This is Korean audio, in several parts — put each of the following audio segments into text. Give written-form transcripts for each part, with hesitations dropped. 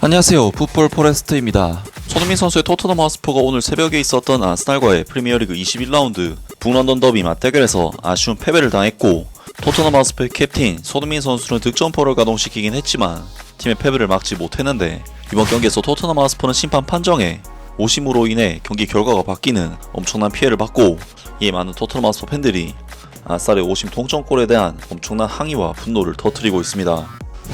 안녕하세요. 풋볼 포레스트입니다. 손흥민 선수의 토트넘 허스퍼가 오늘 새벽에 있었던 아스날과의 프리미어리그 21라운드 북런던 더비 맞대결에서 아쉬운 패배를 당했고, 토트넘 허스퍼의 캡틴 손흥민 선수는 득점포를 가동시키긴 했지만 팀의 패배를 막지 못했는데, 이번 경기에서 토트넘 허스퍼는 심판 판정에 오심으로 인해 경기 결과가 바뀌는 엄청난 피해를 받고, 이에 많은 토트넘 허스퍼 팬들이 아스날의 오심 동점골에 대한 엄청난 항의와 분노를 터뜨리고 있습니다.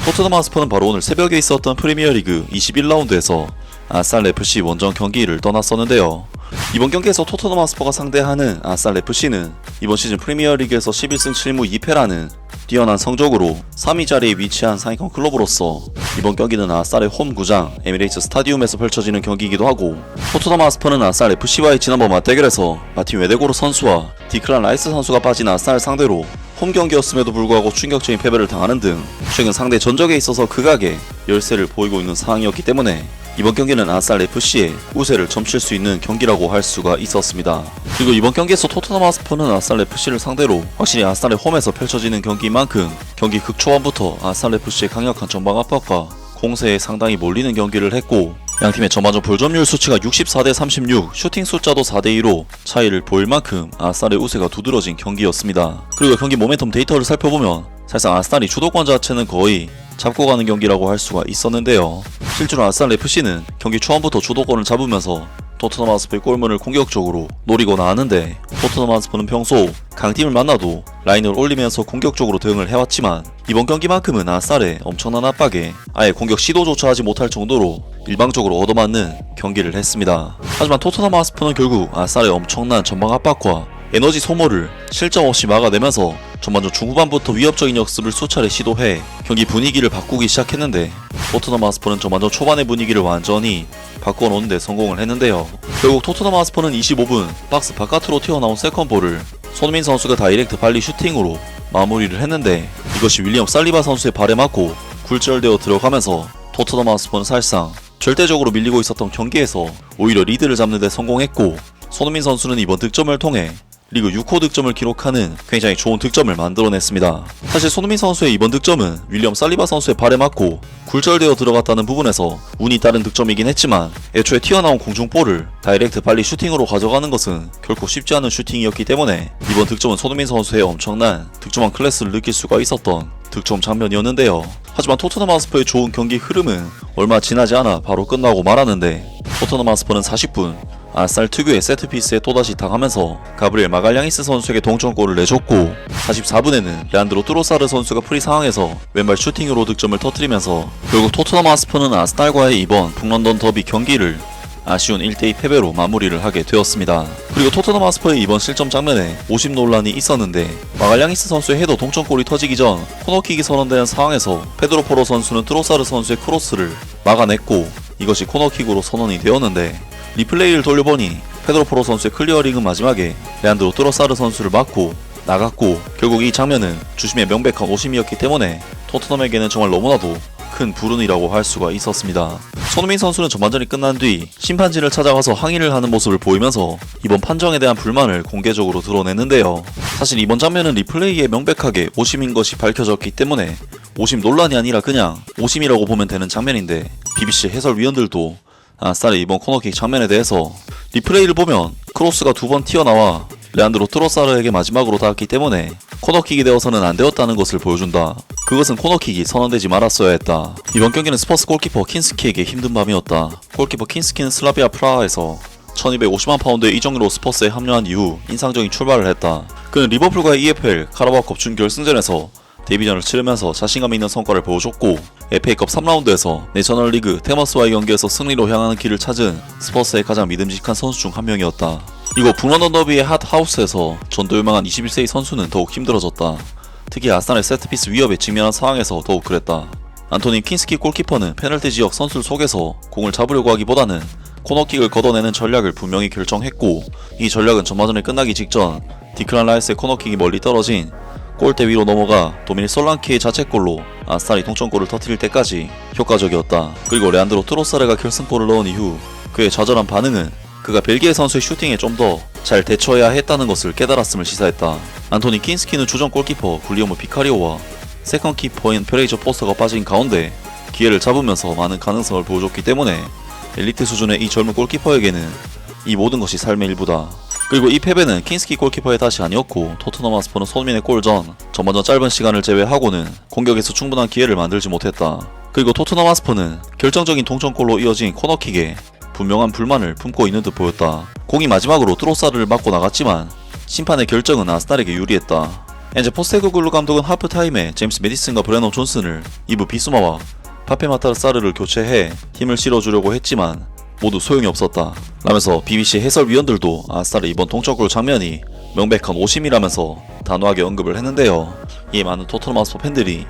토트넘 허스퍼는 바로 오늘 새벽에 있었던 프리미어리그 21라운드에서 아스날 FC 원정 경기를 떠났었는데요. 이번 경기에서 토트넘 허스퍼가 상대하는 아스날 FC는 이번 시즌 프리미어리그에서 11승 7무 2패라는 뛰어난 성적으로 3위 자리에 위치한 상위권 클럽으로서 이번 경기는 아스날의 홈 구장 에미레이츠 스타디움에서 펼쳐지는 경기이기도 하고, 토트넘 허스퍼는 아스날 FC와의 지난번 맞대결에서 마틴 웨데고르 선수와 디클란 라이스 선수가 빠진 아스날을 상대로 홈 경기였음에도 불구하고 충격적인 패배를 당하는 등 최근 상대 전적에 있어서 극악의 열세를 보이고 있는 상황이었기 때문에 이번 경기는 아스날 FC의 우세를 점칠 수 있는 경기라고 할 수가 있었습니다. 그리고 이번 경기에서 토트넘 허스퍼는 아스날 FC를 상대로 확실히 아스날의 홈에서 펼쳐지는 경기인 만큼 경기 극초반부터 아스날 FC의 강력한 전방 압박과 공세에 상당히 몰리는 경기를 했고, 양팀의 전반전 볼점률 수치가 64대 36, 슈팅 숫자도 4대2로 차이를 보일 만큼 아스날의 우세가 두드러진 경기였습니다. 그리고 경기 모멘텀 데이터를 살펴보면 사실상 아스날이 주도권 자체는 거의 잡고 가는 경기라고 할 수가 있었는데요. 실제로 아스날 FC는 경기 초반부터 주도권을 잡으면서 토트넘 허스퍼의 골문을 공격적으로 노리고나 하는데, 토트넘 허스퍼는 평소 강팀을 만나도 라인을 올리면서 공격적으로 대응을 해왔지만 이번 경기만큼은 아스날의 엄청난 압박에 아예 공격 시도조차 하지 못할 정도로 일방적으로 얻어맞는 경기를 했습니다. 하지만 토트넘 허스퍼는 결국 아스날의 엄청난 전방 압박과 에너지 소모를 실점 없이 막아내면서 전반전 중후반부터 위협적인 역습을 수차례 시도해 경기 분위기를 바꾸기 시작했는데, 토트넘 허스퍼는 전반전 초반의 분위기를 완전히 바꿔놓는데 성공을 했는데요. 결국 토트넘 허스퍼는 25분 박스 바깥으로 튀어나온 세컨볼을 손흥민 선수가 다이렉트 발리 슈팅으로 마무리를 했는데, 이것이 윌리엄 살리바 선수의 발에 맞고 굴절되어 들어가면서 토트넘 허스퍼는 사실상 절대적으로 밀리고 있었던 경기에서 오히려 리드를 잡는 데 성공했고, 손흥민 선수는 이번 득점을 통해 리그 6호 득점을 기록하는 굉장히 좋은 득점을 만들어냈습니다. 사실 손흥민 선수의 이번 득점은 윌리엄 살리바 선수의 발에 맞고 굴절되어 들어갔다는 부분에서 운이 따른 득점이긴 했지만, 애초에 튀어나온 공중볼을 다이렉트 발리 슈팅으로 가져가는 것은 결코 쉽지 않은 슈팅이었기 때문에 이번 득점은 손흥민 선수의 엄청난 득점왕 클래스를 느낄 수가 있었던 득점 장면이었는데요. 하지만 토트넘 허스퍼의 좋은 경기 흐름은 얼마 지나지 않아 바로 끝나고 말았는데, 토트넘 허스퍼는 40분 아스날 특유의 세트피스에 또다시 당하면서 가브리엘 마갈량이스 선수에게 동점골을 내줬고, 44분에는 레안드로 트로사르 선수가 프리 상황에서 왼발 슈팅으로 득점을 터뜨리면서 결국 토트넘 허스퍼는 아스날과의 이번 북런던 더비 경기를 아쉬운 1대2 패배로 마무리를 하게 되었습니다. 그리고 토트넘 허스퍼의 이번 실점 장면에 오심 논란이 있었는데, 마갈량이스 선수의 헤더 동점골이 터지기 전 코너킥이 선언되는 상황에서 페드로 포로 선수는 트로사르 선수의 크로스를 막아냈고, 이것이 코너킥으로 선언이 되었는데, 리플레이를 돌려보니 페드로 포로 선수의 클리어링은 마지막에 레안드로 트로사르 선수를 맞고 나갔고, 결국 이 장면은 주심의 명백한 오심이었기 때문에 토트넘에게는 정말 너무나도 큰 불운이라고 할 수가 있었습니다. 손흥민 선수는 전반전이 끝난 뒤 심판진을 찾아가서 항의를 하는 모습을 보이면서 이번 판정에 대한 불만을 공개적으로 드러냈는데요. 사실 이번 장면은 리플레이에 명백하게 오심인 것이 밝혀졌기 때문에 오심 논란이 아니라 그냥 오심이라고 보면 되는 장면인데, BBC 해설위원들도 아스날의 이번 코너킥 장면에 대해서 리플레이를 보면 크로스가 2번 튀어나와 레안드로 트로사르에게 마지막으로 닿았기 때문에 코너킥이 되어서는 안 되었다는 것을 보여준다. 그것은 코너킥이 선언되지 말았어야 했다. 이번 경기는 스퍼스 골키퍼 킨스키에게 힘든 밤이었다. 골키퍼 킨스키는 슬라비아 프라하에서 1250만 파운드의 이적료로 스퍼스에 합류한 이후 인상적인 출발을 했다. 그는 리버풀과의 EFL 카라바오컵 준결승전에서 데뷔전을 치르면서 자신감 있는 성과를 보여줬고, FA컵 3라운드에서 내셔널리그 테머스와의 경기에서 승리로 향하는 길을 찾은 스퍼스의 가장 믿음직한 선수 중 한 명이었다. 이거 북런던 더비의 핫하우스에서 전도 유망한 21세의 선수는 더욱 힘들어졌다. 특히 아스날의 세트피스 위협에 직면한 상황에서 더욱 그랬다. 안토니 킨스키 골키퍼는 페널티 지역 선수를 속에서 공을 잡으려고 하기보다는 코너킥을 걷어내는 전략을 분명히 결정했고, 이 전략은 전반전이 끝나기 직전 디클란 라이스의 코너킥이 멀리 떨어진 골대 위로 넘어가 도미닉 솔랑키의 자책골로 아스날이 동점골을 터뜨릴 때까지 효과적이었다. 그리고 레안드로 트로사르가 결승골을 넣은 이후 그의 좌절한 반응은 그가 벨기에 선수의 슈팅에 좀 더 잘 대처해야 했다는 것을 깨달았음을 시사했다. 안토니 킨스키는 주전 골키퍼 굴리오모 비카리오와 세컨 키퍼인 페레이저 포스터가 빠진 가운데 기회를 잡으면서 많은 가능성을 보여줬기 때문에 엘리트 수준의 이 젊은 골키퍼에게는 이 모든 것이 삶의 일부다. 그리고 이 패배는 킨스키 골키퍼의 탓이 아니었고 토트넘 하스퍼는 손흥민의 골 전 전반전 짧은 시간을 제외하고는 공격에서 충분한 기회를 만들지 못했다. 그리고 토트넘 하스퍼는 결정적인 동점골로 이어진 코너킥에 분명한 불만을 품고 있는 듯 보였다. 공이 마지막으로 트로사르를 맞고 나갔지만 심판의 결정은 아스날에게 유리했다. 엔제 포스테코글루 감독은 하프타임에 제임스 메디슨과 브레넌 존슨을 2부 비수마와 파페마타르 사르를 교체해 힘을 실어주려고 했지만 모두 소용이 없었다 라면서 BBC 해설위원들도 아스날의 이번 동점골 장면이 명백한 오심이라면서 단호하게 언급을 했는데요. 이에 많은 토트넘 하스퍼 팬들이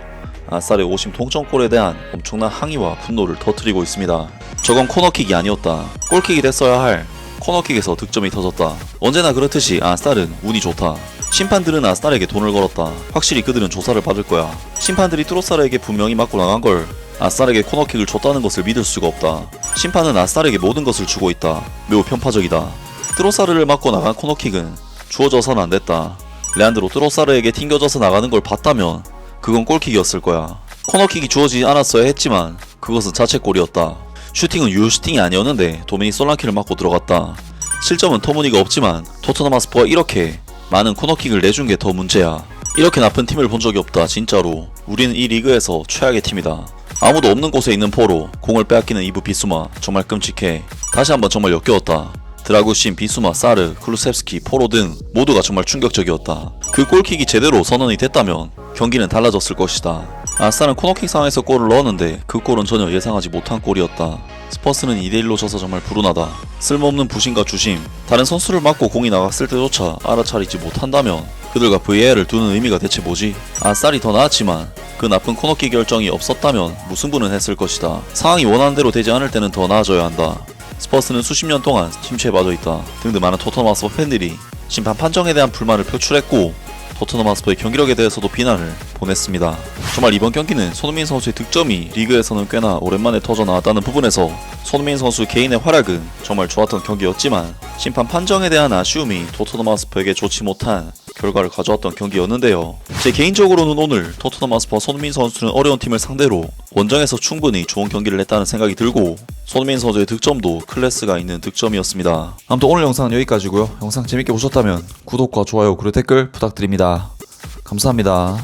아스날의 오심 동점골에 대한 엄청난 항의와 분노를 터뜨리고 있습니다. 저건 코너킥이 아니었다. 골킥이 됐어야 할 코너킥에서 득점이 터졌다. 언제나 그렇듯이 아스날은 운이 좋다. 심판들은 아스날에게 돈을 걸었다. 확실히 그들은 조사를 받을 거야. 심판들이 트로사르에게 분명히 맞고 나간 걸 아스날에게 코너킥을 줬다는 것을 믿을 수가 없다. 심판은 아스날에게 모든 것을 주고 있다. 매우 편파적이다. 트로사르를 맞고 나간 코너킥은 주어져서는 안 됐다. 레안드로 트로사르에게 튕겨져서 나가는 걸 봤다면 그건 골킥이었을 거야. 코너킥이 주어지지 않았어야 했지만 그것은 자책골이었다. 슈팅은 유효슈팅이 아니었는데 도미닉 솔랑키를 맞고 들어갔다. 실점은 터무니가 없지만 토트넘 하스퍼가 이렇게 많은 코너킥을 내준 게 더 문제야. 이렇게 나쁜 팀을 본 적이 없다. 진짜로 우리는 이 리그에서 최악의 팀이다. 아무도 없는 곳에 있는 포로 공을 빼앗기는 이브 비수마 정말 끔찍해. 다시 한번 정말 역겨웠다. 드라구신, 비수마, 사르, 클루셉스키, 포로 등 모두가 정말 충격적이었다. 그 골킥이 제대로 선언이 됐다면 경기는 달라졌을 것이다. 아스날은 코너킥 상황에서 골을 넣었는데 그 골은 전혀 예상하지 못한 골이었다. 스퍼스는 2대1로 져서 정말 불운하다. 쓸모없는 부심과 주심, 다른 선수를 맞고 공이 나갔을 때조차 알아차리지 못한다면 그들과 VAR을 두는 의미가 대체 뭐지? 아스날이 더 나았지만 그 나쁜 코너킥 결정이 없었다면 무승부는 했을 것이다. 상황이 원하는 대로 되지 않을 때는 더 나아져야 한다. 스퍼스는 수십 년 동안 침체에 빠져있다. 등등 많은 토트넘 하스퍼 팬들이 심판 판정에 대한 불만을 표출했고 토트넘 하스퍼의 경기력에 대해서도 비난을 보냈습니다. 정말 이번 경기는 손흥민 선수의 득점이 리그에서는 꽤나 오랜만에 터져 나왔다는 부분에서 손흥민 선수 개인의 활약은 정말 좋았던 경기였지만 심판 판정에 대한 아쉬움이 토트넘 하스퍼에게 좋지 못한 결과를 가져왔던 경기였는데요. 제 개인적으로는 오늘 토트넘 하스퍼 손흥민 선수는 어려운 팀을 상대로 원정에서 충분히 좋은 경기를 했다는 생각이 들고 손흥민 선수의 득점도 클래스가 있는 득점이었습니다. 아무튼 오늘 영상은 여기까지고요. 영상 재밌게 보셨다면 구독과 좋아요 그리고 댓글 부탁드립니다. 감사합니다.